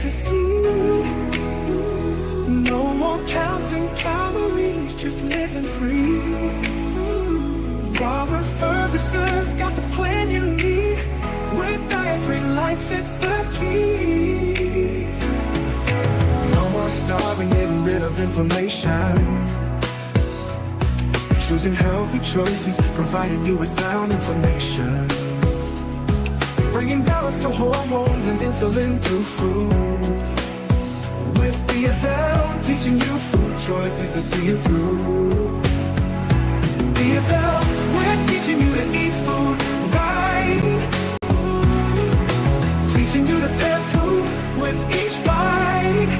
to see. No more counting calories, just living free. Robert Ferguson's got the plan you need. With diet-free life, it's the key. No more starving, getting rid of inflammation. Choosing healthy choices, providing you with sound information. Bringing balance to hormones and insulin through food. With DFL, teaching you food choices to see you through. DFL, we're teaching you to eat food right. Teaching you to pair food with each bite.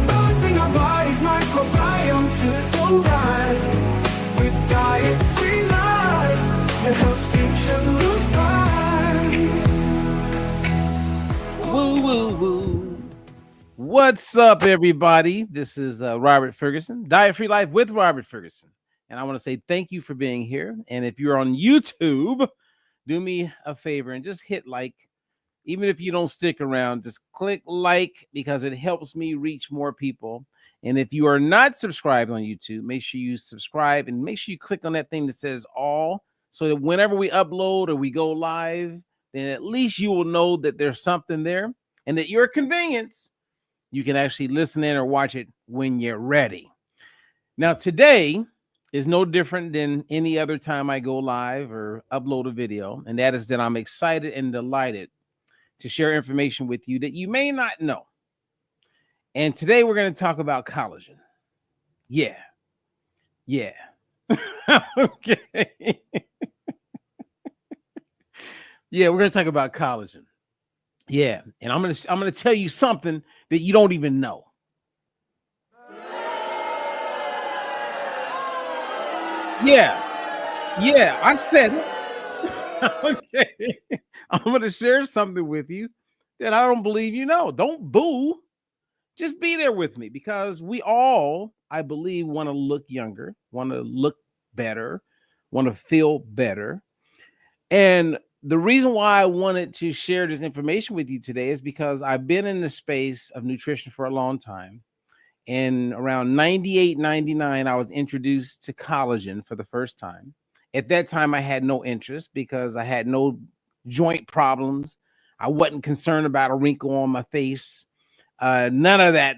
Balancing our body's microbiome, feeling so right. With diet-free life, it helps futures lose pride. Woo, woo, woo. What's up, everybody? This is Robert Ferguson, Diet-Free Life with Robert Ferguson. And I want to say thank you for being here. And if you're on YouTube, do me a favor and just hit like. Even if you don't stick around, just click like because it helps me reach more people. And if you are not subscribed on YouTube, make sure you subscribe and make sure you click on that thing that says all, so that whenever we upload or we go live, then at least you will know that there's something there and that your convenience, you can actually listen in or watch it when you're ready. Now, today is no different than any other time I go live or upload a video, and that is that I'm excited and delighted to share information with you that you may not know. And today we're going to talk about collagen. Yeah. Okay. Yeah, we're going to talk about collagen. Yeah, and I'm going to tell you something that you don't even know. Yeah, I said it. Okay, I'm going to share something with you that I don't believe you know. Don't boo. Just be there with me, because we all, I believe, want to look younger, want to look better, want to feel better. And the reason why I wanted to share this information with you today is because I've been in the space of nutrition for a long time. And around 98, 99, I was introduced to collagen for the first time. At that time, I had no interest because I had no joint problems. I wasn't concerned about a wrinkle on my face. None of that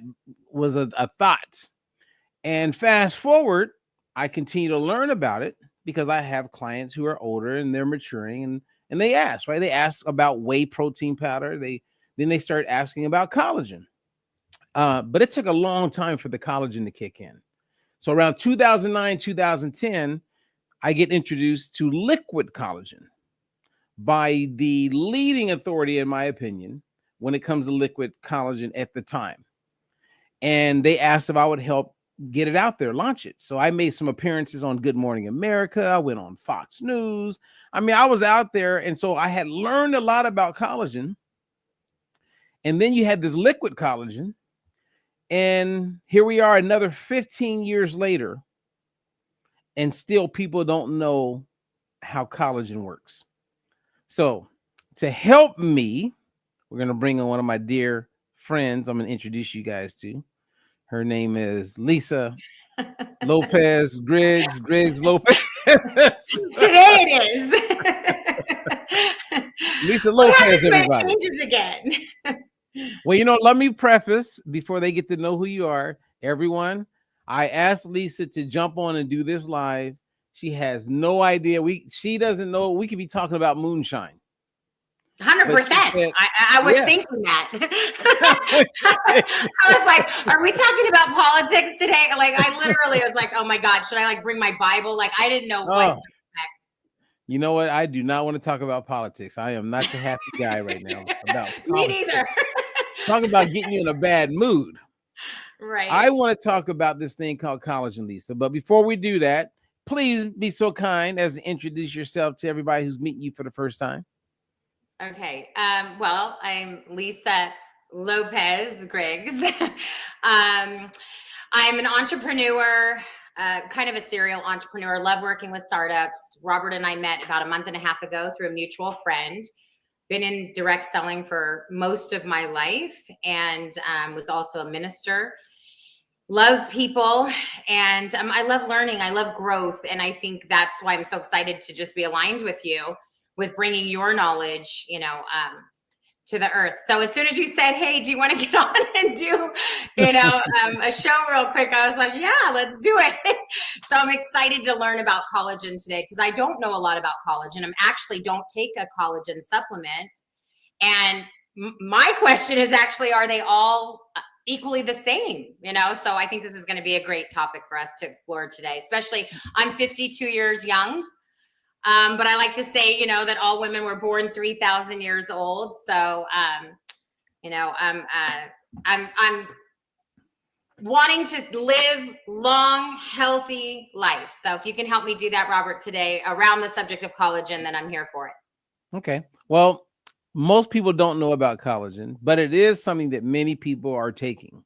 was a thought. And fast forward, I continue to learn about it because I have clients who are older and they're maturing, and they ask, right? They ask about whey protein powder. Then they start asking about collagen. But it took a long time for the collagen to kick in. So around 2009, 2010, I get introduced to liquid collagen by the leading authority, in my opinion, when it comes to liquid collagen at the time. And they asked if I would help get it out there, launch it. So I made some appearances on Good Morning America. I went on Fox News. I mean, I was out there. And so I had learned a lot about collagen. And then you had this liquid collagen. And here we are another 15 years later. And still people don't know how collagen works. So to help me, we're going to bring on one of my dear friends. I'm going to introduce you guys to. Her name is Lisa Lopez Griggs Lopez. Today it is. Lisa Lopez, everybody. It changes again. Well, let me preface before they get to know who you are, everyone. I asked Lisa to jump on and do this live. She has no idea. She doesn't know. We could be talking about moonshine. 100%. I was thinking that. I was like, are we talking about politics today? Like, I literally was like, oh my God, should I bring my Bible? Like, I didn't know what to expect. You know what? I do not want to talk about politics. I am not the happy guy right now about politics. Me neither. Talk about getting you in a bad mood. Right. I want to talk about this thing called collagen, Lisa. But before we do that, please be so kind as to introduce yourself to everybody who's meeting you for the first time. Okay. Well, I'm Lisa Lopez Griggs. I'm an entrepreneur, kind of a serial entrepreneur, love working with startups. Robert and I met about a month and a half ago through a mutual friend. been in direct selling for most of my life, and was also a minister. Love people, and I love learning. I love growth, and I think that's why I'm so excited to just be aligned with you, with bringing your knowledge, to the earth. So as soon as you said, "Hey, do you want to get on and do, a show real quick?" I was like, "Yeah, let's do it." So I'm excited to learn about collagen today, because I don't know a lot about collagen. I'm actually don't take a collagen supplement, and my question is actually, are they all equally the same? So I think this is going to be a great topic for us to explore today. Especially, I'm 52 years young. But I like to say, that all women were born 3,000 years old. So, I'm wanting to live long, healthy life. So if you can help me do that, Robert, today around the subject of collagen, then I'm here for it. Okay. Well, most people don't know about collagen, but it is something that many people are taking.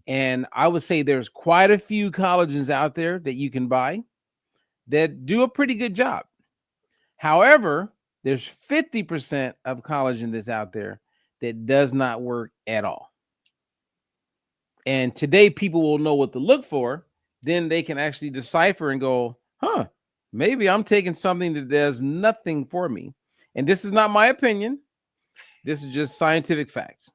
And I would say there's quite a few collagens out there that you can buy that do a pretty good job. However, there's 50% of collagen that's out there that does not work at all. And today people will know what to look for. Then they can actually decipher and go, maybe I'm taking something that does nothing for me. And this is not my opinion. This is just scientific facts.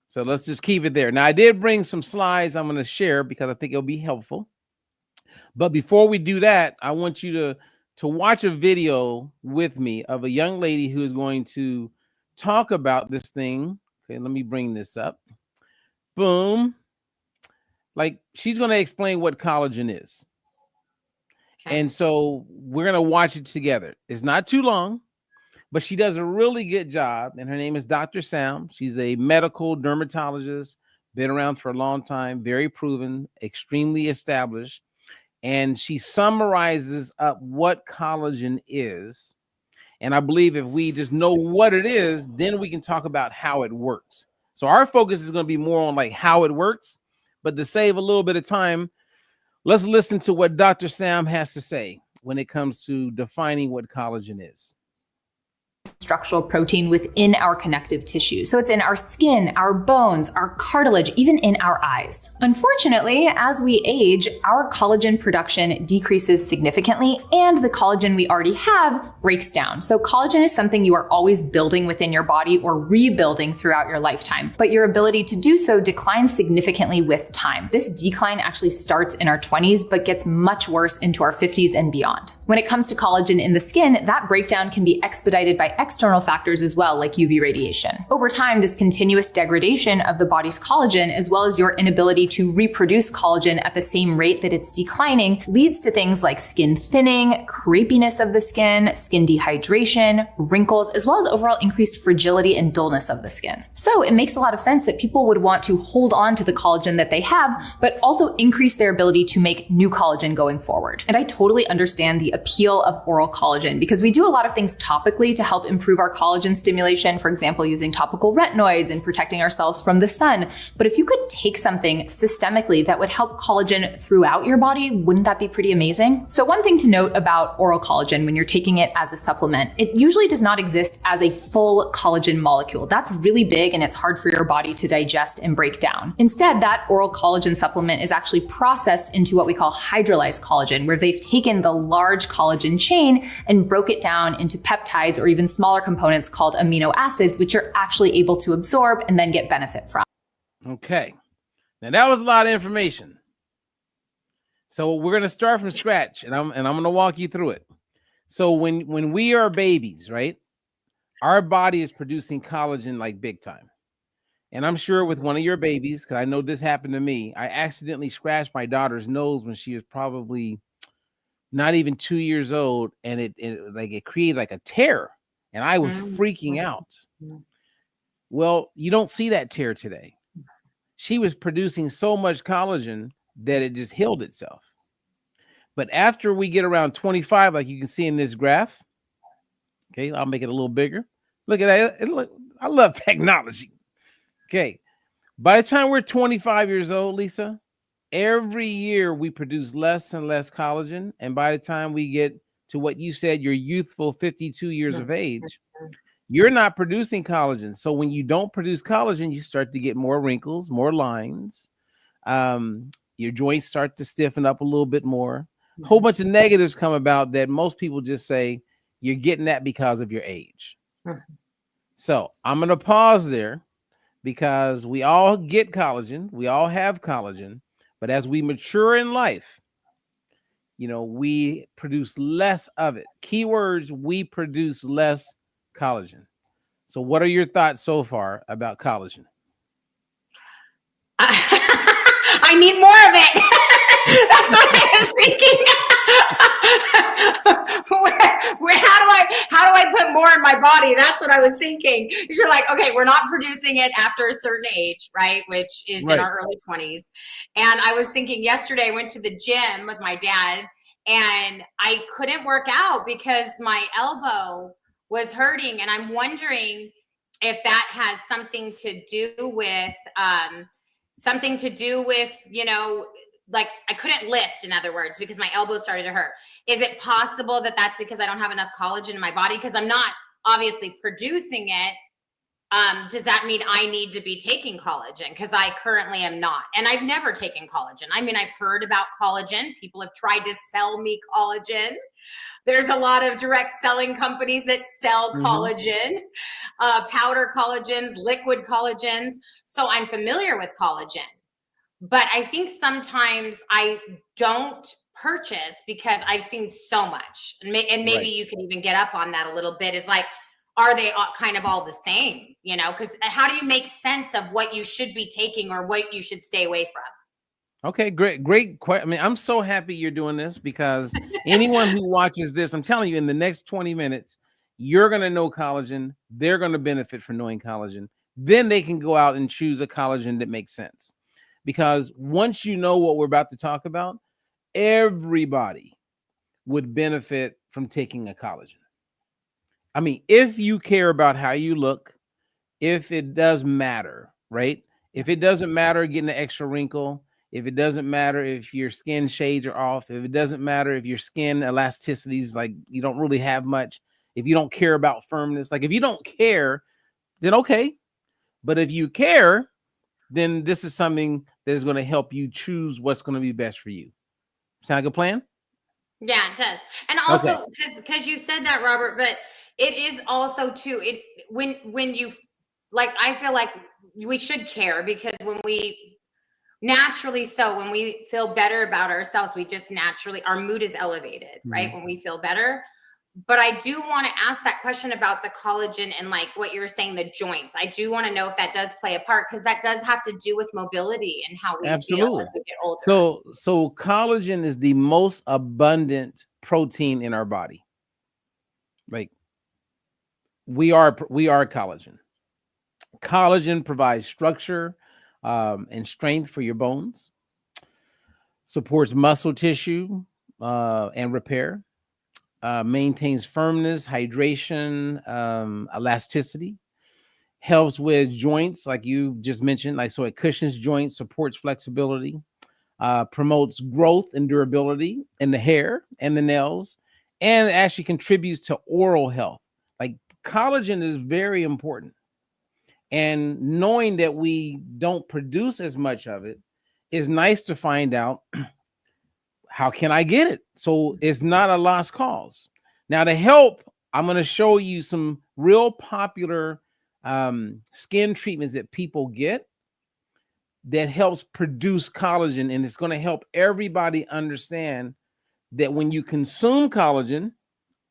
So let's just keep it there. Now, I did bring some slides I'm going to share because I think it'll be helpful. But before we do that, I want you to watch a video with me of a young lady who is going to talk about this thing. Okay, let me bring this up. Boom. Like, she's going to explain what collagen is. Okay. And so we're going to watch it together. It's not too long, but she does a really good job. And her name is Dr. Sam. She's a medical dermatologist, been around for a long time, very proven, extremely established. And she summarizes up what collagen is. And I believe if we just know what it is, then we can talk about how it works. So our focus is going to be more on like how it works, but to save a little bit of time, let's listen to what Dr. Sam has to say when it comes to defining what collagen is. Structural protein within our connective tissue. So it's in our skin, our bones, our cartilage, even in our eyes. Unfortunately, as we age, our collagen production decreases significantly and the collagen we already have breaks down. So collagen is something you are always building within your body or rebuilding throughout your lifetime, but your ability to do so declines significantly with time. This decline actually starts in our 20s, but gets much worse into our 50s and beyond. When it comes to collagen in the skin, that breakdown can be expedited by external factors as well, like UV radiation. Over time, this continuous degradation of the body's collagen, as well as your inability to reproduce collagen at the same rate that it's declining, leads to things like skin thinning, crepiness of the skin, skin dehydration, wrinkles, as well as overall increased fragility and dullness of the skin. So it makes a lot of sense that people would want to hold on to the collagen that they have, but also increase their ability to make new collagen going forward. And I totally understand the appeal of oral collagen because we do a lot of things topically to help improve our collagen stimulation, for example, using topical retinoids and protecting ourselves from the sun. But if you could take something systemically that would help collagen throughout your body, wouldn't that be pretty amazing? So one thing to note about oral collagen when you're taking it as a supplement, it usually does not exist as a full collagen molecule. That's really big and it's hard for your body to digest and break down. Instead, that oral collagen supplement is actually processed into what we call hydrolyzed collagen, where they've taken the large collagen chain and broke it down into peptides or even smaller components called amino acids, which you're actually able to absorb and then get benefit from. Okay. Now that was a lot of information. So we're going to start from scratch and I'm going to walk you through it. So when we are babies, right? Our body is producing collagen like big time. And I'm sure with one of your babies, because I know this happened to me, I accidentally scratched my daughter's nose when she was probably not even 2 years old, and it created like a tear, and I was freaking out. Well, you don't see that tear today. She was producing so much collagen that it just healed itself. But after we get around 25, like you can see in this graph, okay, I'll make it a little bigger. Look at that. I love technology. Okay, by the time we're 25 years old, Lisa, every year we produce less and less collagen. And by the time we get to what you said, your youthful 52 years of age, You're not producing collagen. So when you don't produce collagen, you start to get more wrinkles, more lines. Your joints start to stiffen up a little bit more. A whole bunch of negatives come about that most people just say you're getting that because of your age. So I'm going to pause there because we all get collagen. We all have collagen. But as we mature in life, you know, we produce less of it. Keywords, we produce less collagen. So what are your thoughts so far about collagen? I need more of it. That's what I was thinking. How do I put more in my body? That's what I was thinking. You're like, okay, we're not producing it after a certain age, right? Which is in our early 20s. And I was thinking yesterday, I went to the gym with my dad and I couldn't work out because my elbow was hurting. And I'm wondering if that has something to do with, you know, like I couldn't lift, in other words, because my elbow started to hurt. Is it possible that that's because I don't have enough collagen in my body? Because I'm not obviously producing it. Does that mean I need to be taking collagen? Because I currently am not. And I've never taken collagen. I mean, I've heard about collagen. People have tried to sell me collagen. There's a lot of direct selling companies that sell collagen, powder collagens, liquid collagens. So I'm familiar with collagen. But I think sometimes I don't purchase because I've seen so much. And maybe you can even get up on that a little bit, is like, are they kind of all the same? You know, because how do you make sense of what you should be taking or what you should stay away from? Okay, great. I mean, I'm so happy you're doing this because anyone who watches this, I'm telling you, in the next 20 minutes, you're going to know collagen. They're going to benefit from knowing collagen. Then they can go out and choose a collagen that makes sense. Because once you know what we're about to talk about, everybody would benefit from taking a collagen. I mean, if you care about how you look, if it does matter, right? If it doesn't matter getting an extra wrinkle, if it doesn't matter if your skin shades are off, if it doesn't matter if your skin elasticity is like you don't really have much, if you don't care about firmness, like if you don't care, then okay. But if you care, then this is something that is going to help you choose what's going to be best for you. Sound like a plan? Yeah, it does. And also, because you said that, Robert, but it is also too, when you, like, I feel like we should care because when we feel better about ourselves, we just naturally, our mood is elevated, right? When we feel better. But I do want to ask that question about the collagen and like what you were saying, the joints. I do want to know if that does play a part because that does have to do with mobility and how we feel as we get older. So collagen is the most abundant protein in our body. Like we are collagen. Collagen provides structure and strength for your bones, supports muscle tissue and repair. Maintains firmness, hydration, elasticity, helps with joints, like you just mentioned, like so it cushions joints, supports flexibility, promotes growth and durability in the hair and the nails, and actually contributes to oral health. Like collagen is very important. And knowing that we don't produce as much of it is nice to find out. How can I get it? So it's not a lost cause. Now to help, I'm going to show you some real popular skin treatments that people get that helps produce collagen. And it's going to help everybody understand that when you consume collagen,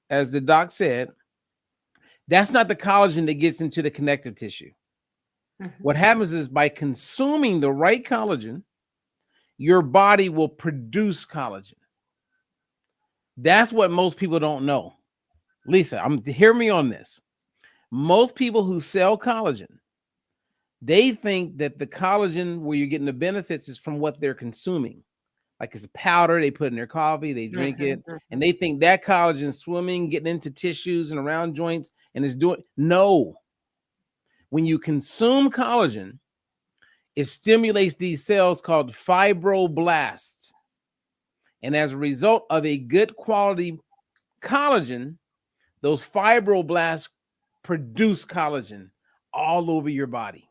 as the doc said, that's not the collagen that gets into the connective tissue. What happens is by consuming the right collagen, your body will produce collagen. That's what most people don't know. Lisa, hear me on this. Most people who sell collagen, they think that the collagen where you're getting the benefits is from what they're consuming. Like it's a powder they put in their coffee, they drink it, and they think that collagen is swimming, getting into tissues and around joints, and is doing. No. When you consume collagen, it stimulates these cells called fibroblasts. And as a result of a good quality collagen, those fibroblasts produce collagen all over your body.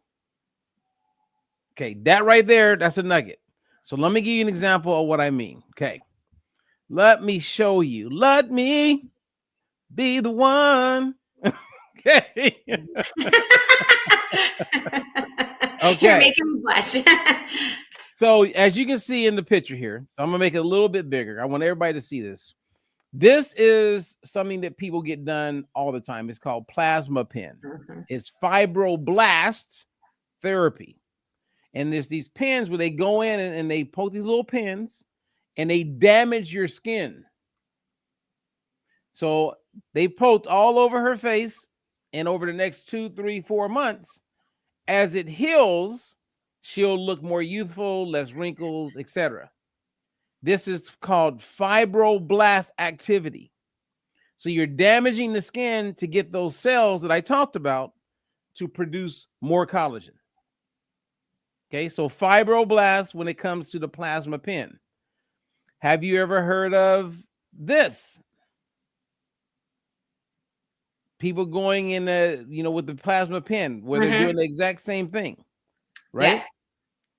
Okay, that right there, that's a nugget. So let me give you an example of what I mean. Okay, let me show you. Let me be the one. Okay. Okay. You're making me blush. So as you can see in the picture here, so I'm gonna make it a little bit bigger. I want everybody to see this. This is something that people get done all the time. It's called plasma pen. It's fibroblast therapy. And there's these pens where they go in and they poke these little pins and they damage your skin. So they poked all over her face, and over the next 2, 3, 4 months, as it heals, she'll look more youthful, less wrinkles, etc. This is called fibroblast activity. So you're damaging the skin to get those cells that I talked about to produce more collagen. Okay, so fibroblast when it comes to the plasma pen. Have you ever heard of this? People going in the, with the plasma pen where they're doing the exact same thing, right? Yes.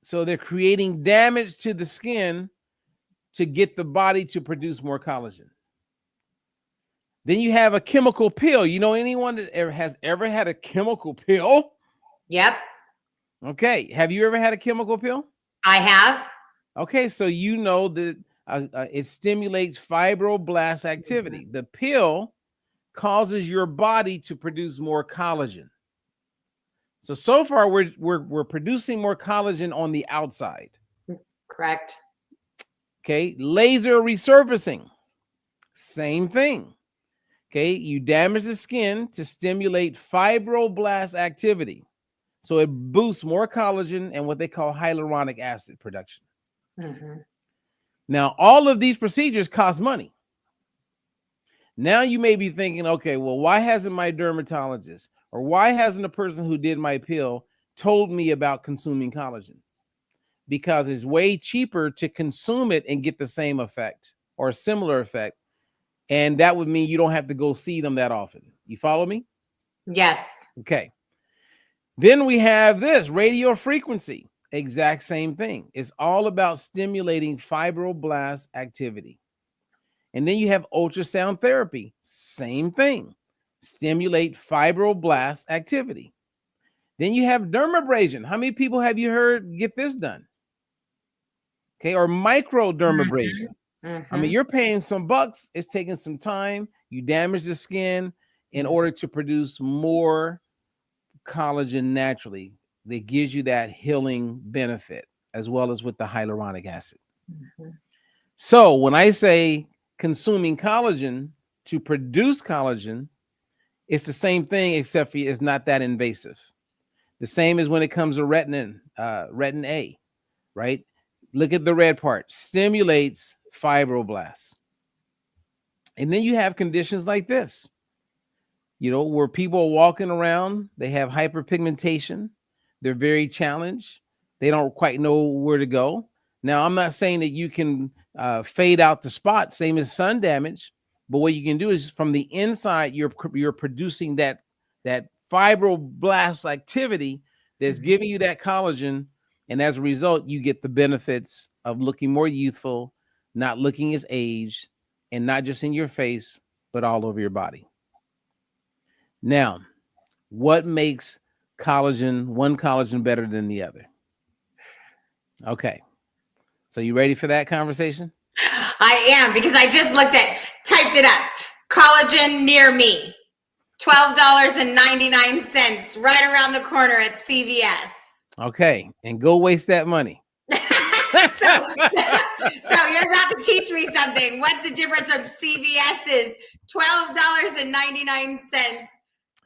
So they're creating damage to the skin to get the body to produce more collagen. Then you have a chemical pill. You know anyone that has ever had a chemical pill? Yep. Okay. Have you ever had a chemical pill? I have. Okay. So you know that it stimulates fibroblast activity. The pill causes your body to produce more collagen. So far we're producing more collagen on the outside. Correct. Okay, laser resurfacing, same thing. Okay, you damage the skin to stimulate fibroblast activity. So it boosts more collagen and what they call hyaluronic acid production. Now, all of these procedures cost money. Now you may be thinking, okay, well, why hasn't my dermatologist or why hasn't the person who did my pill told me about consuming collagen? Because it's way cheaper to consume it and get the same effect or a similar effect. And that would mean you don't have to go see them that often. You follow me? Yes. Okay. Then we have this radio frequency, exact same thing. It's all about stimulating fibroblast activity. And then you have ultrasound therapy, same thing, stimulate fibroblast activity. Then you have dermabrasion. How many people have you heard get this done? Okay, or microdermabrasion. I mean, you're paying some bucks. It's taking some time. You damage the skin in order to produce more collagen naturally. That gives you that healing benefit, as well as with the hyaluronic acid. So when I say consuming collagen to produce collagen, it's the same thing, except for it's not that invasive. The same as when it comes to retin A, right? Look at the red part, stimulates fibroblasts. And then you have conditions like this, where people are walking around, they have hyperpigmentation, they're very challenged, they don't quite know where to go. Now, I'm not saying that you can fade out the spot, same as sun damage, but what you can do is from the inside, you're producing that fibroblast activity that's giving you that collagen, and as a result, you get the benefits of looking more youthful, not looking as aged, and not just in your face, but all over your body. Now, what makes one collagen better than the other? Okay. So you ready for that conversation? I am, because I just typed it up. Collagen near me. $12.99 right around the corner at CVS. Okay. And go waste that money. So you're about to teach me something. What's the difference from CVS's $12.99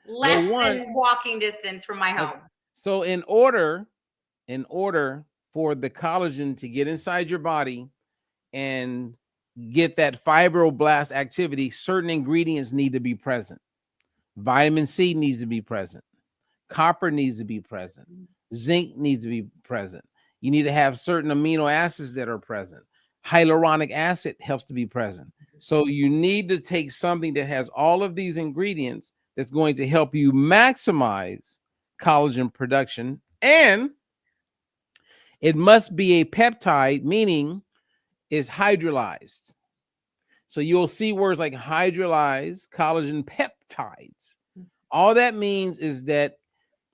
less than walking distance from my home? So in order for the collagen to get inside your body and get that fibroblast activity, certain ingredients need to be present. Vitamin C needs to be present. Copper needs to be present. Zinc needs to be present. You need to have certain amino acids that are present. Hyaluronic acid helps to be present. So you need to take something that has all of these ingredients that's going to help you maximize collagen production. And it must be a peptide, meaning is hydrolyzed. So you'll see words like hydrolyzed collagen peptides. All that means is that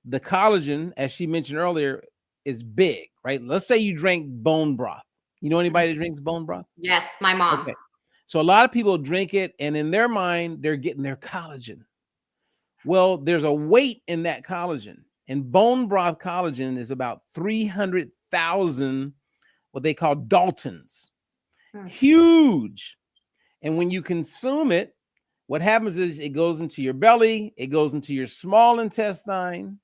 the collagen, as she mentioned earlier, is big, right? Let's say you drank bone broth. You know anybody that drinks bone broth? Yes, my mom. Okay. So a lot of people drink it, and in their mind, they're getting their collagen. Well, there's a weight in that collagen, and bone broth collagen is about 300,000, what they call Daltons. Huge. And when you consume it, what happens is it goes into your belly, it goes into your small intestine.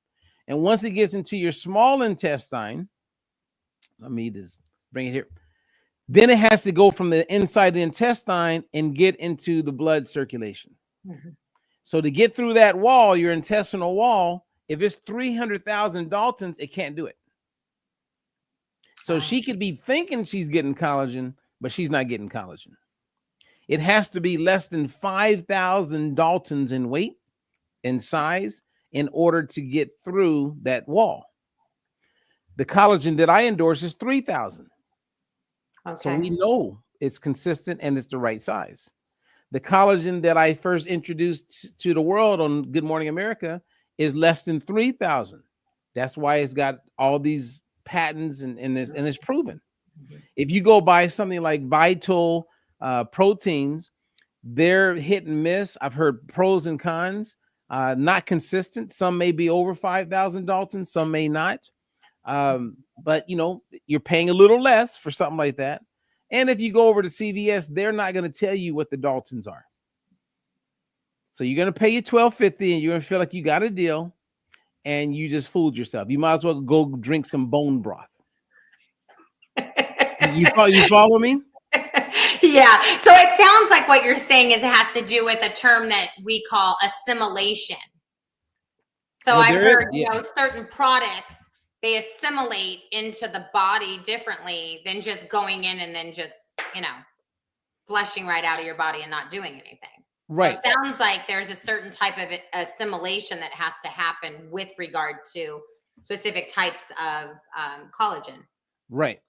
And once it gets into your small intestine, let me just bring it here. Then it has to go from the inside the intestine and get into the blood circulation. So to get through that wall, your intestinal wall, if it's 300,000 Daltons, it can't do it. So she could be thinking she's getting collagen, but she's not getting collagen. It has to be less than 5,000 Daltons in weight and size in order to get through that wall. The collagen that I endorse is 3,000. Okay. So we know it's consistent and it's the right size. The collagen that I first introduced to the world on Good Morning America is less than 3,000. That's why it's got all these patents and it's proven. If you go buy something like Vital proteins, they're hit and miss. I've heard pros and cons, not consistent. Some may be over 5,000 Daltons, some may not. But you know, you're paying a little less for something like that. And if you go over to CVS, they're not going to tell you what the Daltons are. So you're going to pay you $12.50 and you're going to feel like you got a deal and you just fooled yourself. You might as well go drink some bone broth. You follow me? Yeah. So it sounds like what you're saying is it has to do with a term that we call assimilation. So well, I've heard, you know, certain products, they assimilate into the body differently than just going in and then just, you know, flushing right out of your body and not doing anything. Right. So it sounds like there's a certain type of assimilation that has to happen with regard to specific types of collagen. Right.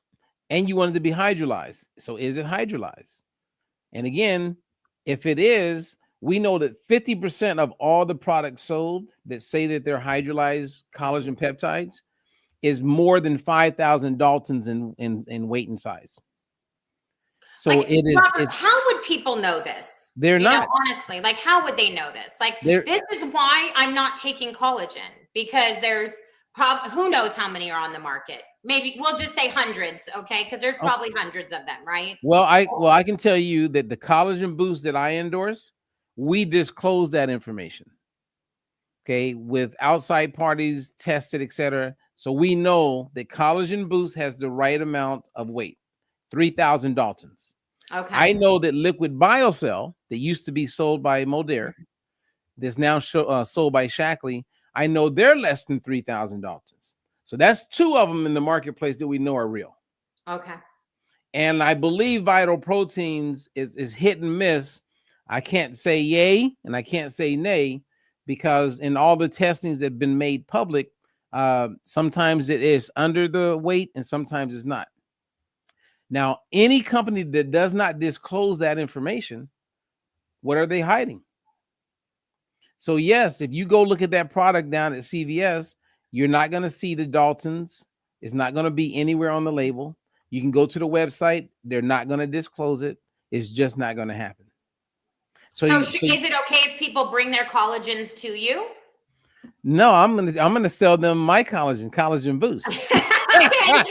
And you want it to be hydrolyzed. So is it hydrolyzed? And again, if it is, we know that 50% of all the products sold that say that they're hydrolyzed collagen peptides is more than 5,000 Daltons in weight and size. So like, it is. Robert, how would people know this? They're not. Honestly, like, how would they know this? Like, this is why I'm not taking collagen, because there's who knows how many are on the market. Maybe we'll just say hundreds, okay? Because there's probably hundreds of them, right? Well, I can tell you that the collagen boost that I endorse, we disclose that information, okay, with outside parties tested, etc. So we know that collagen boost has the right amount of weight, 3,000 Daltons. Okay. I know that liquid biocell that used to be sold by Modere, that's now sold by Shackley, I know they're less than 3,000 Daltons. So that's two of them in the marketplace that we know are real. Okay. And I believe Vital Proteins is hit and miss. I can't say yay and I can't say nay, because in all the testings that have been made public, sometimes it is under the weight and sometimes it's not. Now, any company that does not disclose that information, what are they hiding? So yes, if you go look at that product down at CVS, you're not going to see the Daltons. It's not going to be anywhere on the label. You can go to the website. They're not going to disclose it. It's just not going to happen. So is it okay if people bring their collagens to you? No, I'm gonna sell them my collagen boost. Okay. But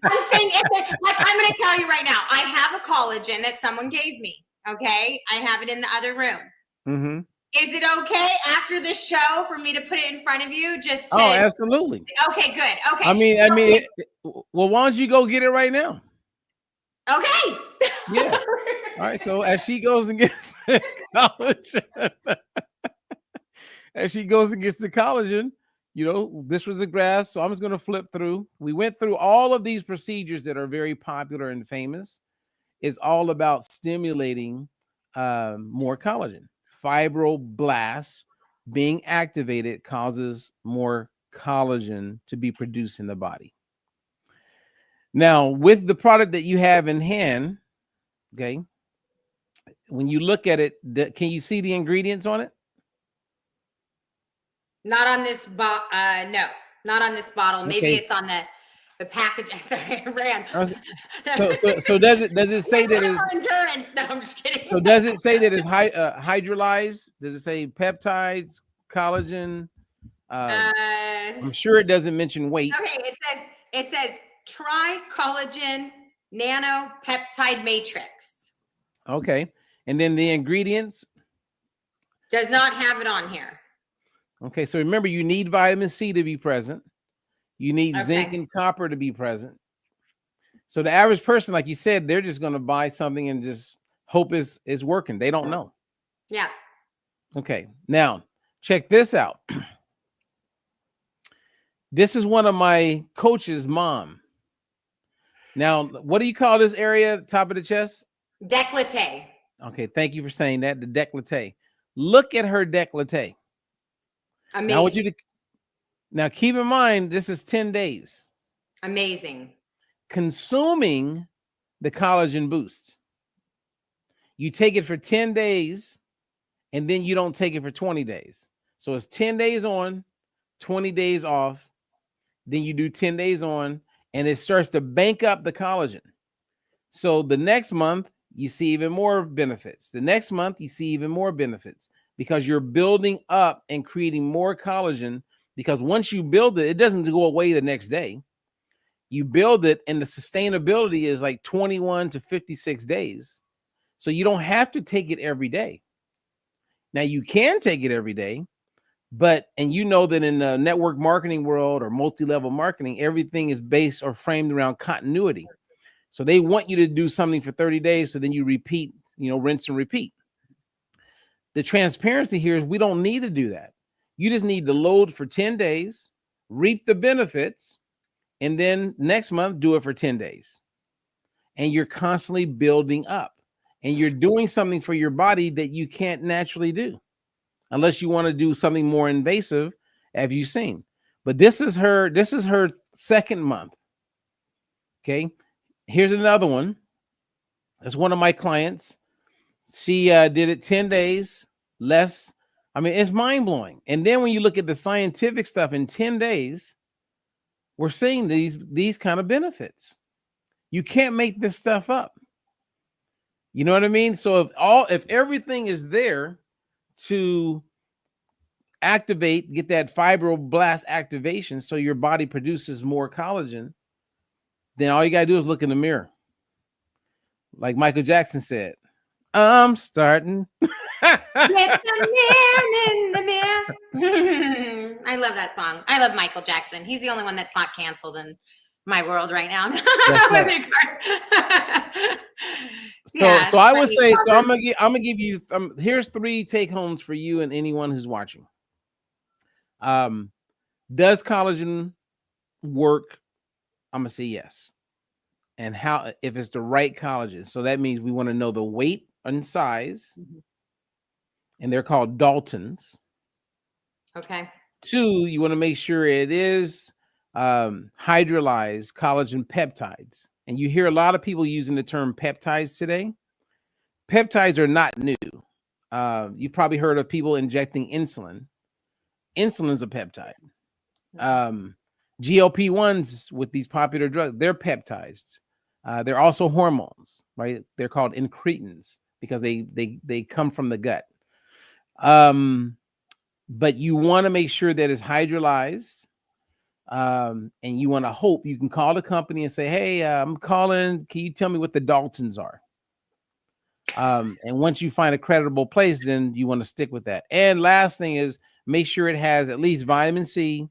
I'm saying, I'm going to tell you right now, I have a collagen that someone gave me. Okay, I have it in the other room. Mm-hmm. Is it okay after the show for me to put it in front of you? Just to, oh, absolutely. Okay, good. Okay. I mean, well, why don't you go get it right now? Okay. Yeah. All right. So as she goes and gets the collagen, you know, this was a graph. So I'm just going to flip through. We went through all of these procedures that are very popular and famous. It's all about stimulating more collagen. Fibroblasts, being activated causes more collagen to be produced in the body. Now, with the product that you have in hand, okay, when you look at it, can you see the ingredients on it? Not on this no, not on this bottle. Maybe Okay. it's on the package. Sorry, I ran. Okay. So does it say that it's endurance? No, I'm just kidding. So does it say that it's hydrolyzed? Does it say peptides, collagen? I'm sure it doesn't mention weight. Okay, it says tri-collagen nanopeptide matrix. Okay, and then the ingredients does not have it on here. Okay, so remember, you need vitamin C to be present. You need zinc and copper to be present. So the average person, like you said, they're just going to buy something and just hope it's working. They don't know. Yeah. Okay, now check this out. This is one of my coach's mom. Now, what do you call this area, top of the chest? Décolleté. Okay, thank you for saying that, the décolleté. Look at her décolleté. Amazing. Now, I want you to now keep in mind, this is 10 days. Amazing. Consuming the collagen boost. You take it for 10 days, and then you don't take it for 20 days. So it's 10 days on, 20 days off. Then you do 10 days on, and it starts to bank up the collagen. So the next month, you see even more benefits. The next month, you see even more benefits because you're building up and creating more collagen. Because once you build it, it doesn't go away the next day. You build it, and the sustainability is like 21 to 56 days. So you don't have to take it every day. Now, you can take it every day, and you know that in the network marketing world or multi-level marketing, everything is based or framed around continuity. So they want you to do something for 30 days, so then you repeat, rinse and repeat. The transparency here is we don't need to do that. You just need to load for 10 days, reap the benefits, and then next month, do it for 10 days. And you're constantly building up, and you're doing something for your body that you can't naturally do unless you want to do something more invasive, as you've seen. But this is her second month. Okay. Here's another one. That's one of my clients. She did it 10 days less. I mean, it's mind-blowing. And then when you look at the scientific stuff in 10 days, we're seeing these kind of benefits. You can't make this stuff up. You know what I mean? So if everything is there to activate, get that fibroblast activation so your body produces more collagen, then all you got to do is look in the mirror. Like Michael Jackson said, I'm starting. Get the man in the mirror. I love that song. I love Michael Jackson. He's the only one that's not canceled in my world right now. So I would say, so I'm gonna give you here's 3 take homes for you and anyone who's watching. Does collagen work? I'm gonna say yes. And how, if it's the right collagen. So that means we want to know the weight and size, and they're called Daltons. Okay. 2, you want to make sure it is hydrolyzed collagen peptides. And you hear a lot of people using the term peptides today. Peptides are not new. You've probably heard of people injecting insulin. Insulin's a peptide. GLP-1s with these popular drugs, they're peptides. They're also hormones, right? They're called incretins because they come from the gut. But you want to make sure that it's hydrolyzed. And you want to hope you can call the company and say, hey, I'm calling. Can you tell me what the Daltons are? And once you find a credible place, then you want to stick with that. And last thing is make sure it has at least vitamin C,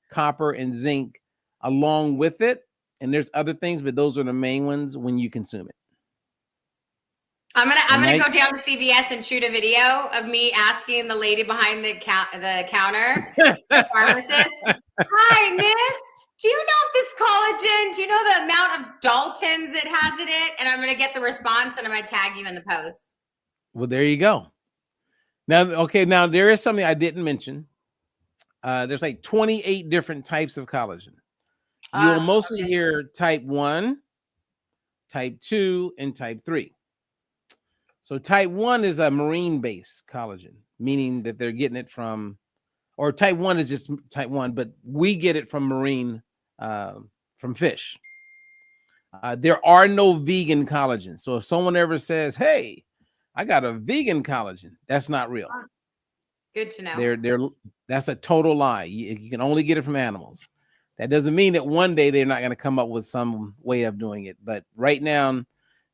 copper, and zinc along with it. And there's other things, but those are the main ones when you consume it. I'm gonna go down to CVS and shoot a video of me asking the lady behind the counter, the pharmacist, "Hi, miss, do you know if this collagen? Do you know the amount of Daltons it has in it?" And I'm gonna get the response, and I'm gonna tag you in the post. Well, there you go. Now, okay, now there is something I didn't mention. There's like 28 different types of collagen. You'll mostly hear type 1, type 2, and type 3. So type 1 is a marine-based collagen, meaning that they're getting it from, or type 1 is just type 1, but we get it from marine, from fish. There are no vegan collagen. So if someone ever says, hey, I got a vegan collagen, that's not real. Good to know. That's a total lie. You can only get it from animals. That doesn't mean that one day they're not going to come up with some way of doing it. But right now,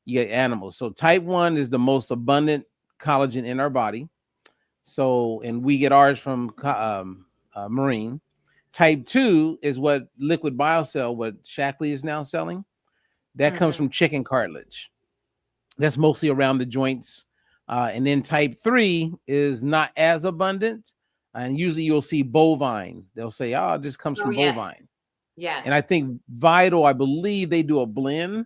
you get animals. So type 1 is the most abundant collagen in our body. So, and we get ours from marine. Type 2 is what Liquid BioCell, what Shackley is now selling. That comes from chicken cartilage. That's mostly around the joints. And then type 3 is not as abundant. And usually you'll see bovine. They'll say, oh, this comes from bovine. Yes. And I think Vital, I believe they do a blend.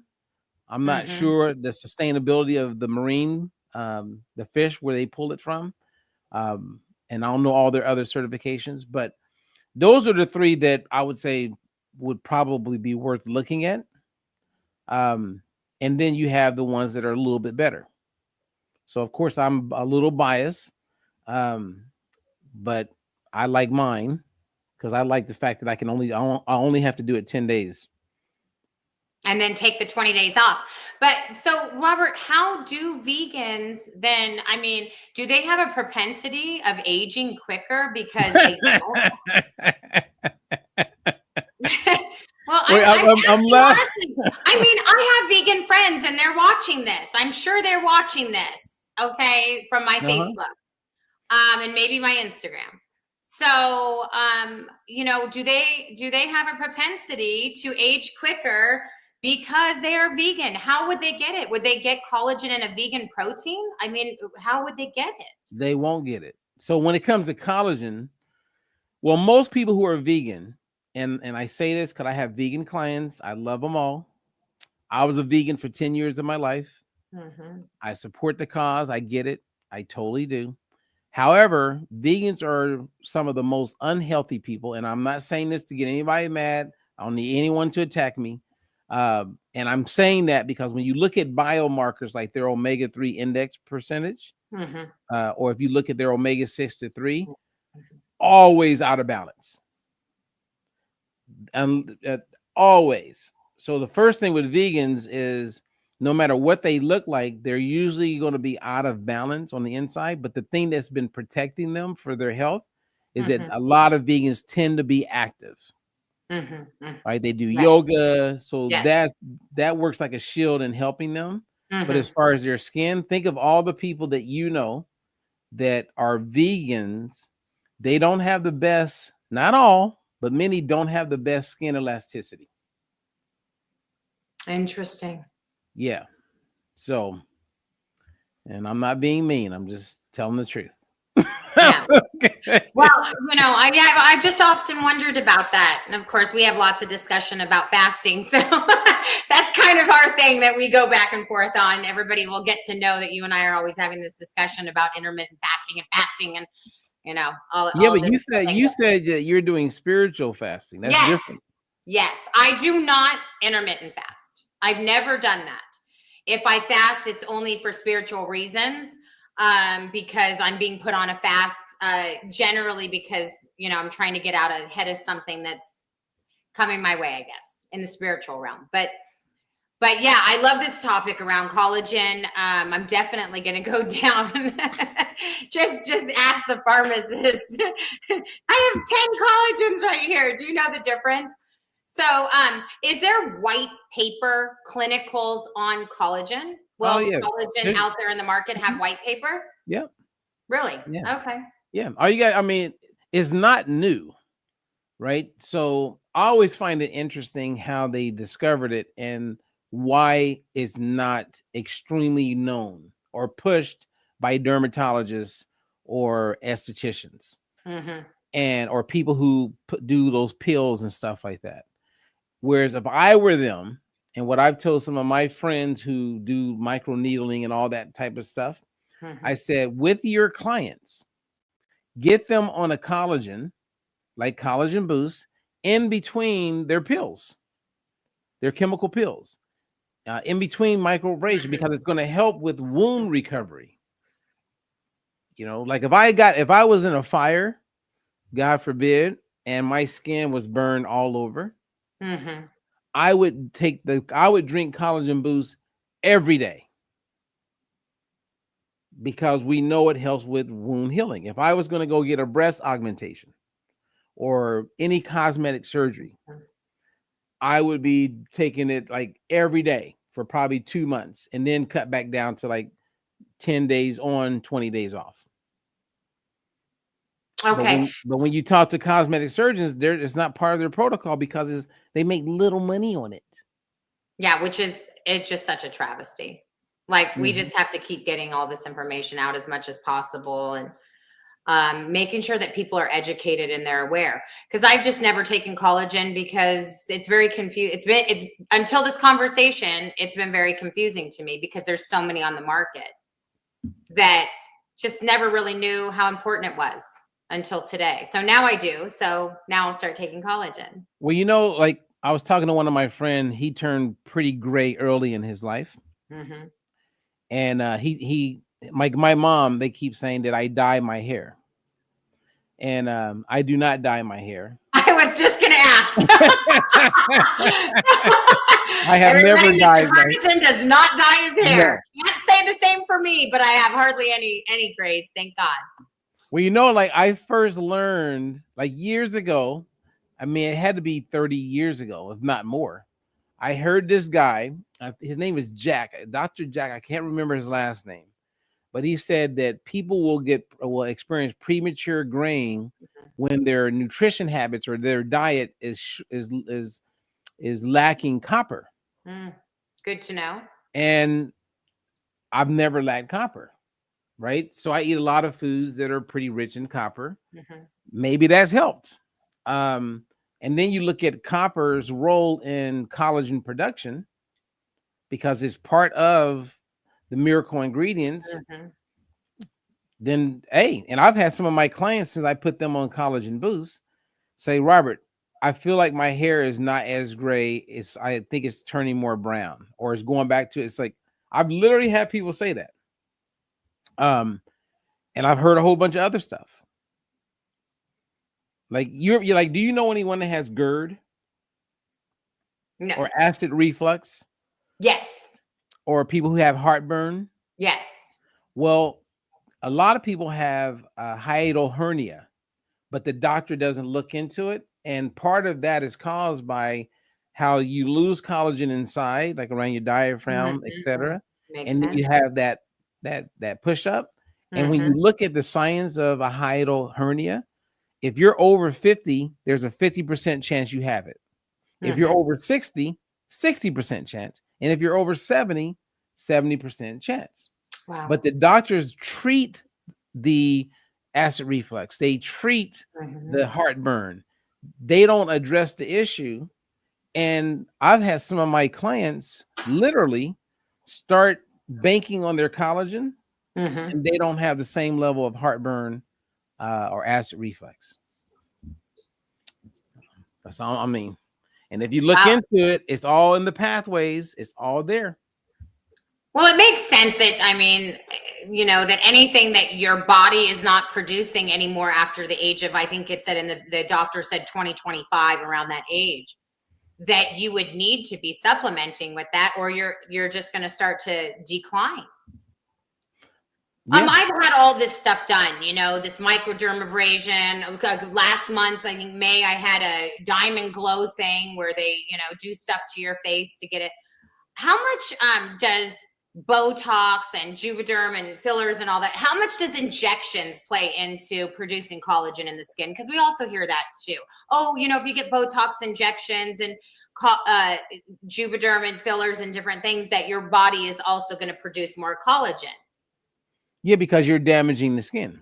I'm not sure the sustainability of the marine, the fish, where they pull it from. And I don't know all their other certifications, but those are the 3 that I would say would probably be worth looking at. And then you have the ones that are a little bit better. So of course I'm a little biased, but I like mine because I like the fact that I only have to do it 10 days. And then take the 20 days off. But so Robert, how do vegans then, I mean, do they have a propensity of aging quicker because they don't? Well, I'm honestly, I mean, I have vegan friends and they're watching this. I'm sure they're watching this, okay, from my Facebook, and maybe my Instagram. So, you know, do they have a propensity to age quicker because they are vegan? How would they get it? Would they get collagen in a vegan protein? I mean, how would they get it? They won't get it. So when it comes to collagen, well, most people who are vegan, and I say this because I have vegan clients. I love them all. I was a vegan for 10 years of my life. I support the cause. I get it. I totally do. However, vegans are some of the most unhealthy people. And I'm not saying this to get anybody mad. I don't need anyone to attack me. And I'm saying that because when you look at biomarkers like their omega-3 index percentage, or if you look at their omega-6 to 3, always out of balance. And always. So the first thing with vegans is no matter what they look like, they're usually going to be out of balance on the inside. But the thing that's been protecting them for their health is that a lot of vegans tend to be active. Right? They do yoga. So that works like a shield in helping them. But as far as their skin, think of all the people that you know that are vegans. They don't have the best, not all, but many don't have the best skin elasticity. Interesting. Yeah. So, and I'm not being mean. I'm just telling the truth. Yeah. Well, you know, I just often wondered about that. And of course, we have lots of discussion about fasting. So that's kind of our thing that we go back and forth on. Everybody will get to know that you and I are always having this discussion about intermittent fasting and you know, all but you said that you're doing spiritual fasting. That's different. Yes, I do not intermittent fast. I've never done that. If I fast, it's only for spiritual reasons, because I'm being put on a fast, generally because, you know, I'm trying to get out ahead of something that's coming my way, I guess, in the spiritual realm. But yeah, I love this topic around collagen. I'm definitely going to go down. just ask the pharmacist. I have 10 collagens right here. Do you know the difference? So, is there white paper clinicals on collagen? Will collagen out there in the market have white paper? Yeah. Really? Yeah. Okay. Yeah. All you got, I mean, it's not new, right? So I always find it interesting how they discovered it and why it's not extremely known or pushed by dermatologists or estheticians and or people who do those pills and stuff like that. Whereas if I were them, and what I've told some of my friends who do micro needling and all that type of stuff, I said, with your clients, get them on a collagen, like Collagen Boost, in between their pills, their chemical pills, in between microabrasion, because it's going to help with wound recovery. You know, like if I was in a fire, God forbid, and my skin was burned all over, I would drink Collagen Boost every day, because we know it helps with wound healing. If I was going to go get a breast augmentation or any cosmetic surgery, I would be taking it like every day for probably 2 months, and then cut back down to like 10 days on, 20 days off. Okay. But when you talk to cosmetic surgeons, it's not part of their protocol, because they make little money on it. Yeah, it's just such a travesty. Like, we just have to keep getting all this information out as much as possible, and making sure that people are educated and they're aware. Because I've just never taken collagen, because it's very confusing. It's until this conversation, it's been very confusing to me, because there's so many on the market that just never really knew how important it was until today. So now I do. So now I'll start taking collagen. Well, you know, like I was talking to one of my friends, he turned pretty gray early in his life. And my mom, they keep saying that I dye my hair. And I do not dye my hair. I was just going to ask. I have never dyed Mr. Ferguson does not dye his hair. No. Can't say the same for me, but I have hardly any grays, thank God. Well, you know, like I first learned like years ago. I mean, it had to be 30 years ago, if not more. I heard this guy, his name is Jack, Dr. Jack. I can't remember his last name, but he said that people will experience premature graying when their nutrition habits or their diet is lacking copper. Good to know. And I've never lacked copper, right? So I eat a lot of foods that are pretty rich in copper. Maybe that's helped. And then you look at copper's role in collagen production, because it's part of the miracle ingredients. Then, hey, and I've had some of my clients, since I put them on Collagen Boost, say, Robert, I feel like my hair is not as gray. I think it's turning more brown, or it's going back to, it's like, I've literally had people say that. And I've heard a whole bunch of other stuff. Like you're like, do you know anyone that has GERD? No. Or acid reflux? Yes. Or people who have heartburn? Yes. Well, a lot of people have a hiatal hernia, but the doctor doesn't look into it. And part of that is caused by how you lose collagen inside, like around your diaphragm, etc. And then you have that push up. And when you look at the signs of a hiatal hernia, if you're over 50, there's a 50% chance you have it. If you're over 60, 60% chance. And if you're over 70, 70% chance. Wow. But the doctors treat the acid reflux. They treat the heartburn. They don't address the issue. And I've had some of my clients literally start banking on their collagen, and they don't have the same level of heartburn or acid reflux. That's all I mean. And if you look into it, it's all in the pathways. It's all there. Well, it makes sense. I mean, you know, that anything that your body is not producing anymore after the age of, I think it said the doctor said 2025, around that age, that you would need to be supplementing with that, or you're just going to start to decline. Yeah. I've had all this stuff done, you know, this microdermabrasion. Last month, I think May, I had a diamond glow thing where they, you know, do stuff to your face to get it. How much does Botox and Juvederm and fillers and all that, how much does injections play into producing collagen in the skin? Because we also hear that too. Oh, you know, if you get Botox injections and Juvederm and fillers and different things, that your body is also going to produce more collagen. Yeah, because you're damaging the skin.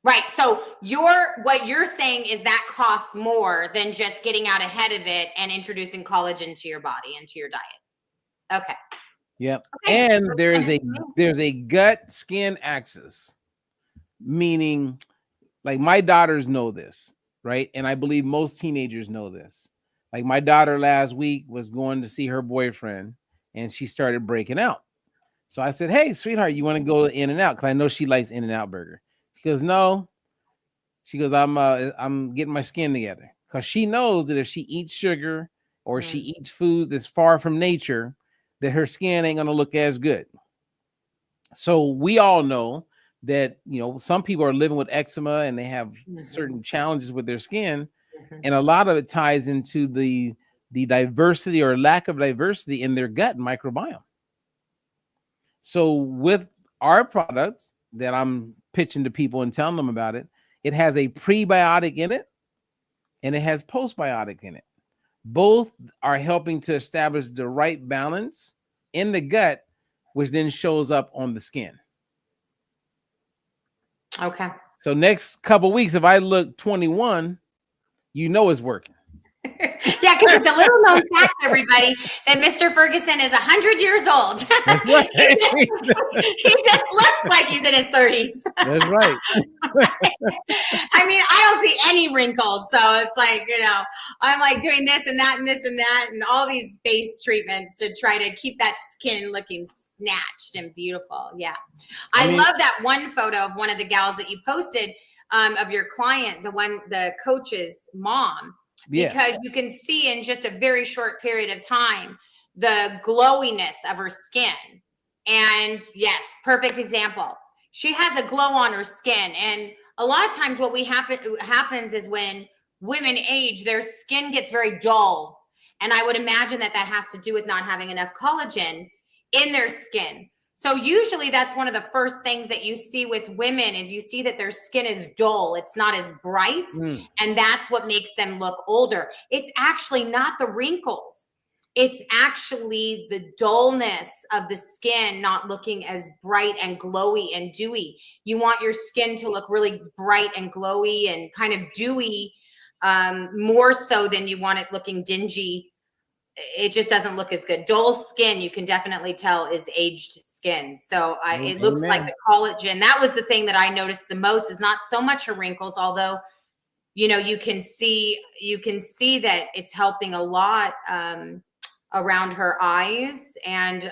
Right. So what you're saying is that costs more than just getting out ahead of it and introducing collagen to your body and to your diet. Okay. Yep. Okay. And there's a gut skin axis, meaning like my daughters know this, right? And I believe most teenagers know this. Like my daughter last week was going to see her boyfriend and she started breaking out. So I said, "Hey, sweetheart, you want to go to In-N-Out? Because I know she likes In-N-Out burger." She goes, "No." She goes, I'm getting my skin together." Because she knows that if she eats sugar or she eats food that's far from nature, that her skin ain't gonna look as good. So we all know that, you know, some people are living with eczema and they have certain challenges with their skin, and a lot of it ties into the diversity or lack of diversity in their gut microbiome. So with our product that I'm pitching to people and telling them about it, it has a prebiotic in it and it has postbiotic in it. Both are helping to establish the right balance in the gut, which then shows up on the skin. Okay. So next couple weeks, if I look 21, you know it's working. Yeah, because it's a little known fact, everybody, that Mr. Ferguson is 100 years old. That's right. He just looks like he's in his 30s. That's right. I mean, I don't see any wrinkles. So it's like, you know, I'm like doing this and that and this and that and all these face treatments to try to keep that skin looking snatched and beautiful. Yeah. I love that one photo of one of the gals that you posted of your client, the coach's mom. Because you can see in just a very short period of time the glowiness of her skin. And yes, perfect example. She has a glow on her skin. And a lot of times what happens is when women age, their skin gets very dull. And I would imagine that has to do with not having enough collagen in their skin. So usually that's one of the first things that you see with women is you see that their skin is dull. It's not as bright. And that's what makes them look older. It's actually not the wrinkles. It's actually the dullness of the skin not looking as bright and glowy and dewy. You want your skin to look really bright and glowy and kind of dewy, more so than you want it looking dingy. It just doesn't look as good. Dull skin, you can definitely tell, is aged skin. So it looks like the collagen. That was the thing that I noticed the most, is not so much her wrinkles, although, you know, you can see that it's helping a lot around her eyes and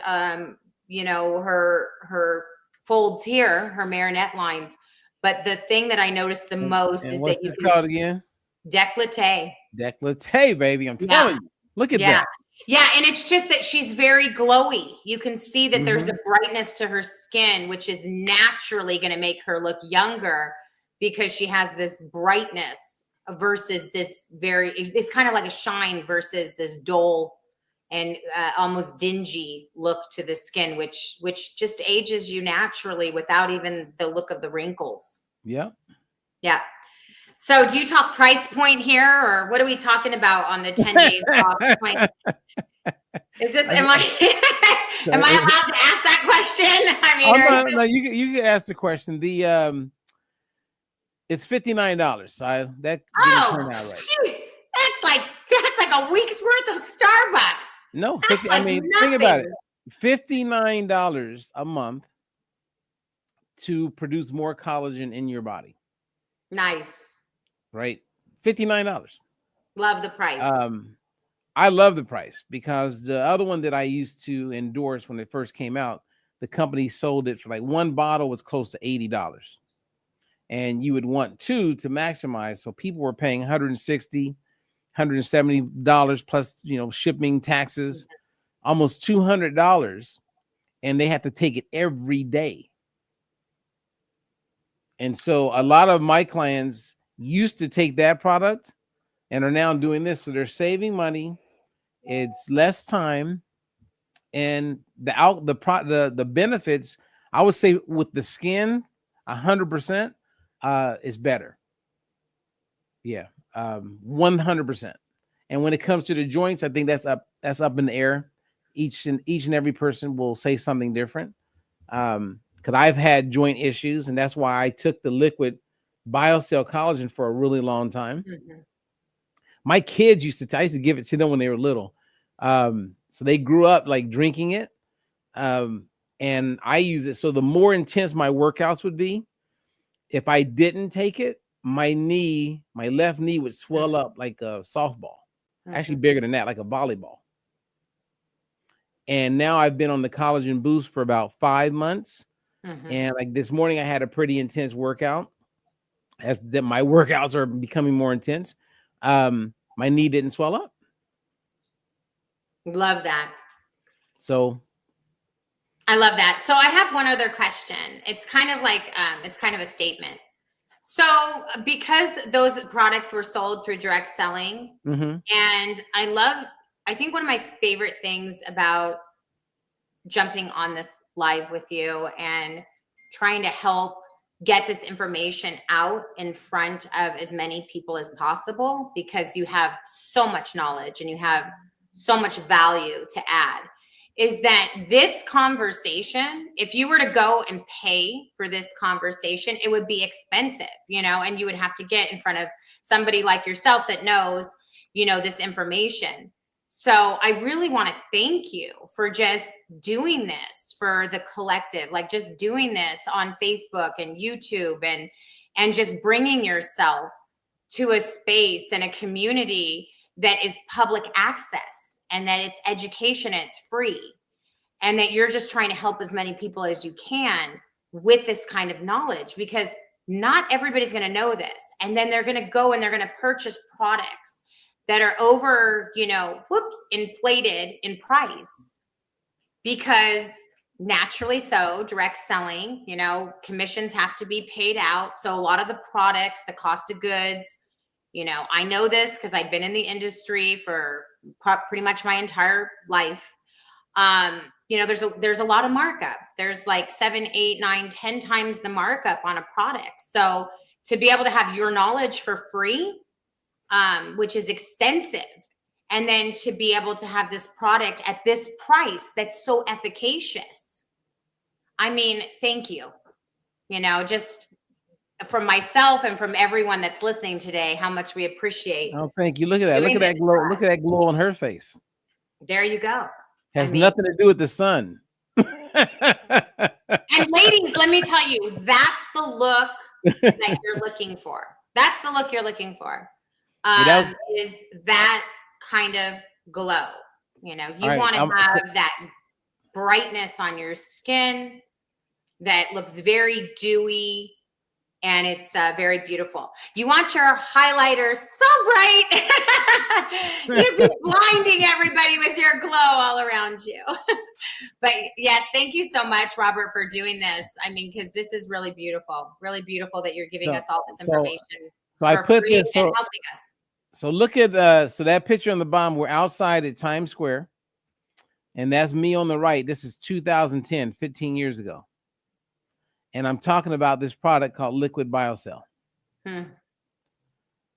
you know, her folds here, her marionette lines. But the thing that I noticed the most is what's that this called again? Décolleté. Décolleté, baby. I'm telling you. Look at that. Yeah, and it's just that she's very glowy. You can see that there's a brightness to her skin, which is naturally going to make her look younger because she has this brightness versus this it's kind of like a shine versus this dull and almost dingy look to the skin, which just ages you naturally without even the look of the wrinkles. Yeah. Yeah. So do you talk price point here, or what are we talking about on the 10 days off? Is this, am I allowed to ask that question? I mean, no, you can ask the question. It's $59. So that didn't turn out right. Shoot. That's like a week's worth of Starbucks. No, I mean, think about it. $59 a month to produce more collagen in your body. Nice. Right? $59. Love the price. I love the price because the other one that I used to endorse when it first came out, the company sold it for like one bottle was close to $80. And you would want two to maximize. So people were paying $160, $170 plus, you know, shipping, taxes, almost $200. And they had to take it every day. And so a lot of my clients used to take that product and are now doing this. So they're saving money. It's less time. And the benefits, I would say with the skin, 100% is better. Yeah, 100%. And when it comes to the joints, I think that's up in the air. Each and every person will say something different. Because I've had joint issues, and that's why I took the liquid BioCell collagen for a really long time. My kids I used to give it to them when they were little. So they grew up like drinking it. And I use it. So the more intense my workouts would be, if I didn't take it, my left knee would swell up like a softball, actually bigger than that, like a volleyball. And now I've been on the collagen boost for about 5 months. And like this morning, I had a pretty intense workout. As that my workouts are becoming more intense, my knee didn't swell up. Love that. So I love that. So I have one other question. It's kind of like, it's kind of a statement. So because those products were sold through direct selling, and I think one of my favorite things about jumping on this live with you and trying to help get this information out in front of as many people as possible, because you have so much knowledge and you have so much value to add, is that this conversation, if you were to go and pay for this conversation, it would be expensive, you know, and you would have to get in front of somebody like yourself that knows, you know, this information. So I really want to thank you for just doing this for the collective, like just doing this on Facebook and YouTube, and just bringing yourself to a space and a community that is public access, and that it's education, and it's free, and that you're just trying to help as many people as you can with this kind of knowledge, because not everybody's going to know this. And then they're going to go and they're going to purchase products that are over, you know, inflated in price, because naturally so, direct selling, you know, commissions have to be paid out. So a lot of the products, the cost of goods, you know, I know this because I've been in the industry for pretty much my entire life. You know, there's a lot of markup. There's like 7, 8, 9, 10 times the markup on a product. So to be able to have your knowledge for free, which is extensive, and then to be able to have this product at this price that's so efficacious. I mean, thank you. You know, just from myself and from everyone that's listening today, how much we appreciate. Oh, thank you. Look at that. Look at that glow. Look at that glow on her face. There you go. Has nothing to do with the sun. And ladies, let me tell you, that's the look that you're looking for. That's the look you're looking for. Is that kind of glow. You know, you want to have that brightness on your skin that looks very dewy, and it's very beautiful. You want your highlighter so bright. You'd be blinding everybody with your glow all around you. But yes, thank you so much, Robert, for doing this. I mean, because this is really beautiful that you're giving us all this information. So I put this and helping us. So look at so that picture on the bottom. We're outside at Times Square, and that's me on the right. This is 2010, 15 years ago. And I'm talking about this product called Liquid BioCell.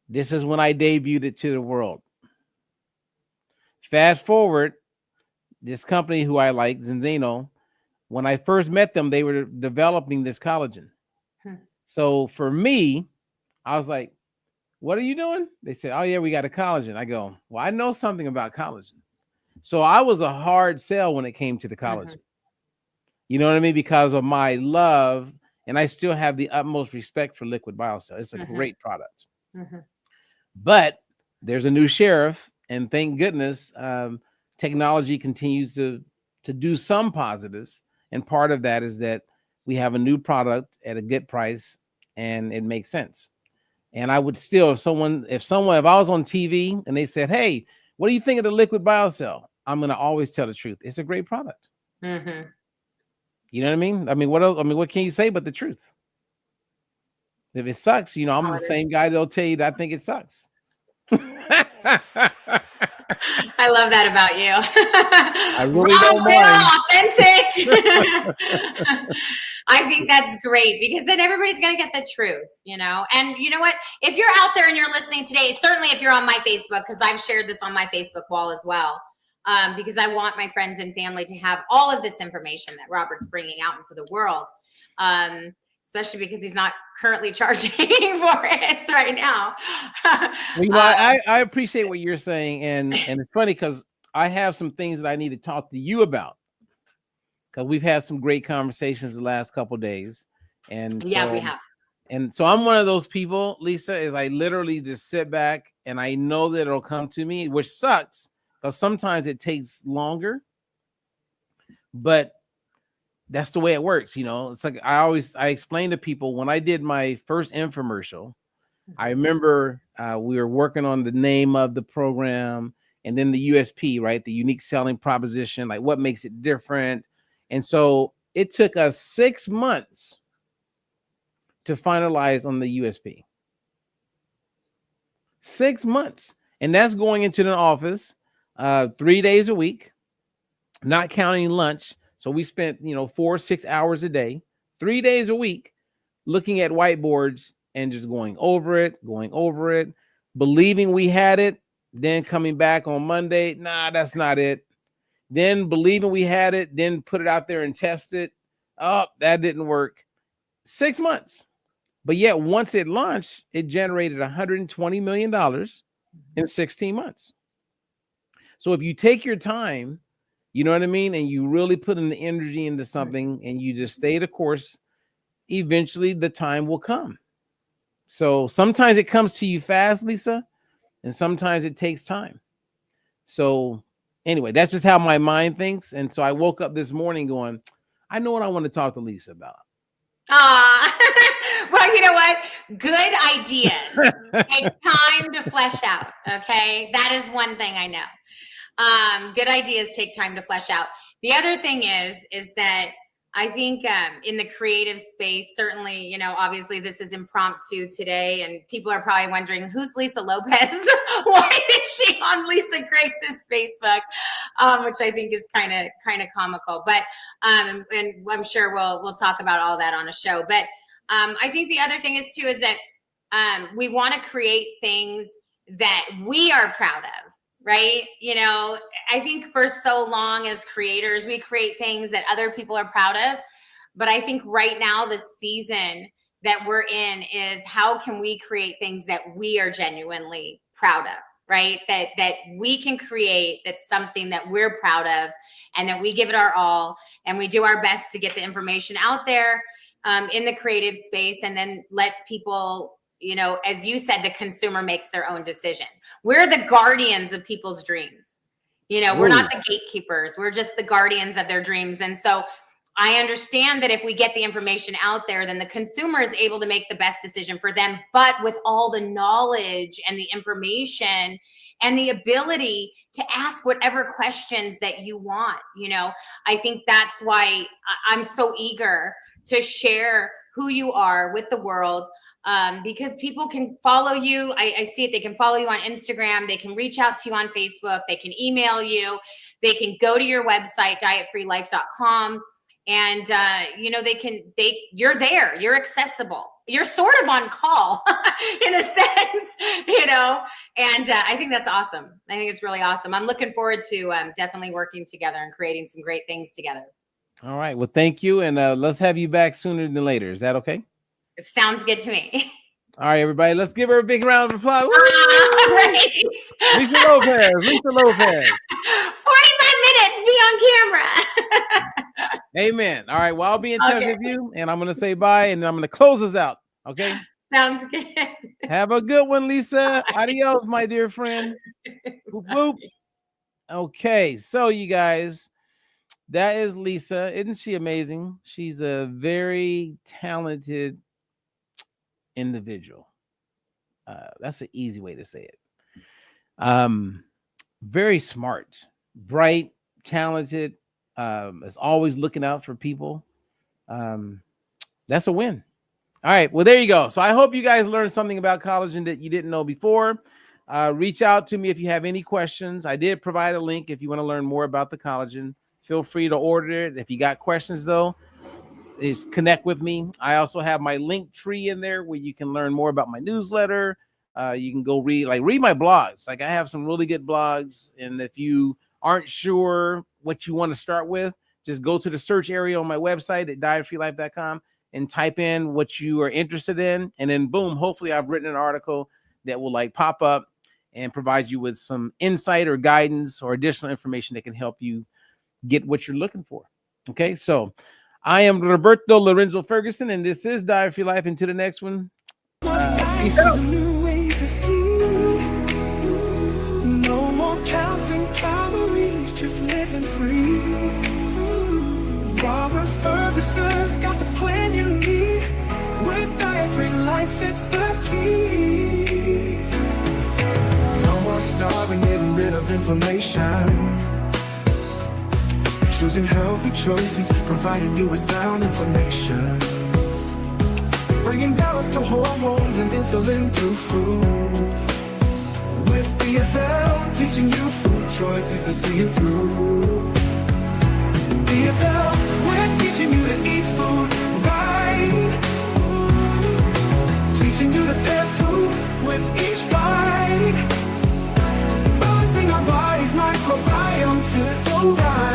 This is when I debuted it to the world. Fast forward, this company who I like, Zinzino, when I first met them, they were developing this collagen. So for me, I was like, what are you doing? They said, oh yeah, we got a collagen. I go, well, I know something about collagen. So I was a hard sell when it came to the collagen. You know what I mean? Because of my love, and I still have the utmost respect for Liquid BioCell. It's a great product. But there's a new sheriff, and thank goodness, technology continues to do some positives. And part of that is that we have a new product at a good price, and it makes sense. And I would still, if I was on TV and they said, hey, what do you think of the Liquid BioCell? I'm going to always tell the truth. It's a great product. You know what I mean? I mean, what else? I mean, what can you say but the truth? If it sucks, you know, I'm the same guy that'll tell you that I think it sucks. I love that about you. I really don't mind. Authentic. I think that's great, because then everybody's going to get the truth, you know? And you know what? If you're out there and you're listening today, certainly if you're on my Facebook, because I've shared this on my Facebook wall as well, because I want my friends and family to have all of this information that Robert's bringing out into the world, especially because he's not currently charging for it right now. Well, you know, I appreciate what you're saying. And it's funny because I have some things that I need to talk to you about. because we've had some great conversations the last couple of days. And Yeah, we have. And so I'm one of those people, Lisa, is I literally just sit back and I know that it'll come to me, which sucks because sometimes it takes longer, but that's the way it works. You know, it's like I explain to people when I did my first infomercial, I remember we were working on the name of the program and then the USP, right? The unique selling proposition, like what makes it different. And so it took us 6 months to finalize on the USP. 6 months. And that's going into the office 3 days a week, not counting lunch. So we spent, 4 or 6 hours a day, 3 days a week, looking at whiteboards and just going over it, believing we had it, then coming back on Monday, nah, that's not it. Then believing we had it, then put it out there and test it. Oh, that didn't work. 6 months. But yet once it launched, it generated $120 million in 16 months. So if you take your time, you know what I mean, and you really put in the energy into something and you just stay the course, eventually the time will come. So sometimes it comes to you fast, Lisa, and sometimes it takes time. So anyway, that's just how my mind thinks. And so I woke up this morning going, I know what I want to talk to Lisa about. Well, you know what? Good ideas take time to flesh out. Okay. That is one thing I know. Good ideas take time to flesh out. The other thing is that I think in the creative space, certainly, obviously this is impromptu today and people are probably wondering, who's Lisa Lopez? Why is she on Lisa Grace's Facebook? Which I think is kind of comical, but and I'm sure we'll talk about all that on a show. But I think the other thing is too, is that we want to create things that we are proud of. Right. I think for so long as creators, we create things that other people are proud of. But I think right now, the season that we're in is how can we create things that we are genuinely proud of, right? That we can create that's something that we're proud of and that we give it our all and we do our best to get the information out there in the creative space and then let people, as you said, the consumer makes their own decision. We're the guardians of people's dreams. We're not the gatekeepers. We're just the guardians of their dreams. And so I understand that if we get the information out there, then the consumer is able to make the best decision for them, but with all the knowledge and the information and the ability to ask whatever questions that you want. I think that's why I'm so eager to share who you are with the world. Because people can follow you. I see it. They can follow you on Instagram. They can reach out to you on Facebook. They can email you. They can go to your website, dietfreelife.com. And, you're there. You're accessible. You're sort of on call in a sense, and I think that's awesome. I think it's really awesome. I'm looking forward to definitely working together and creating some great things together. All right. Well, thank you. And let's have you back sooner than later. Is that okay? It sounds good to me. All right, everybody, let's give her a big round of applause. Right. Lisa Lopez. 45 minutes, be on camera. Amen. All right, well, I'll be in touch with you, and I'm going to say bye, and then I'm going to close us out, okay? Sounds good. Have a good one, Lisa. Adios, my dear friend. Boop, boop. Okay, so you guys, that is Lisa. Isn't she amazing? She's a very talented individual. That's an easy way to say it. Very smart, bright, talented, is always looking out for people. That's a win. All right, well, there you go. So I hope you guys learned something about collagen that you didn't know before. Reach out to me if you have any questions. I did provide a link if you want to learn more about the collagen. Feel free to order it. If you got questions, though, is connect with me. I also have my link tree in there where you can learn more about my newsletter. You can go read my blogs. Like I have some really good blogs. And if you aren't sure what you want to start with, just go to the search area on my website at dietfreelife.com and type in what you are interested in. And then boom, hopefully I've written an article that will pop up and provide you with some insight or guidance or additional information that can help you get what you're looking for. Okay, so I am Roberto Lorenzo Ferguson, and this is Diet for Your Life. Until the next one, peace out. A new way to see. No more counting calories, just living free. Robert Ferguson's got the plan you need. With Diet for Your Life, it's the key. No more starving, getting rid of inflammation. Choosing healthy choices, providing you with sound information. Bringing balance to hormones and insulin through food. With DFL, teaching you food choices to see it through. DFL, we're teaching you to eat food right. Teaching you to pair food with each bite. Balancing our body's microbiome, feeling so right.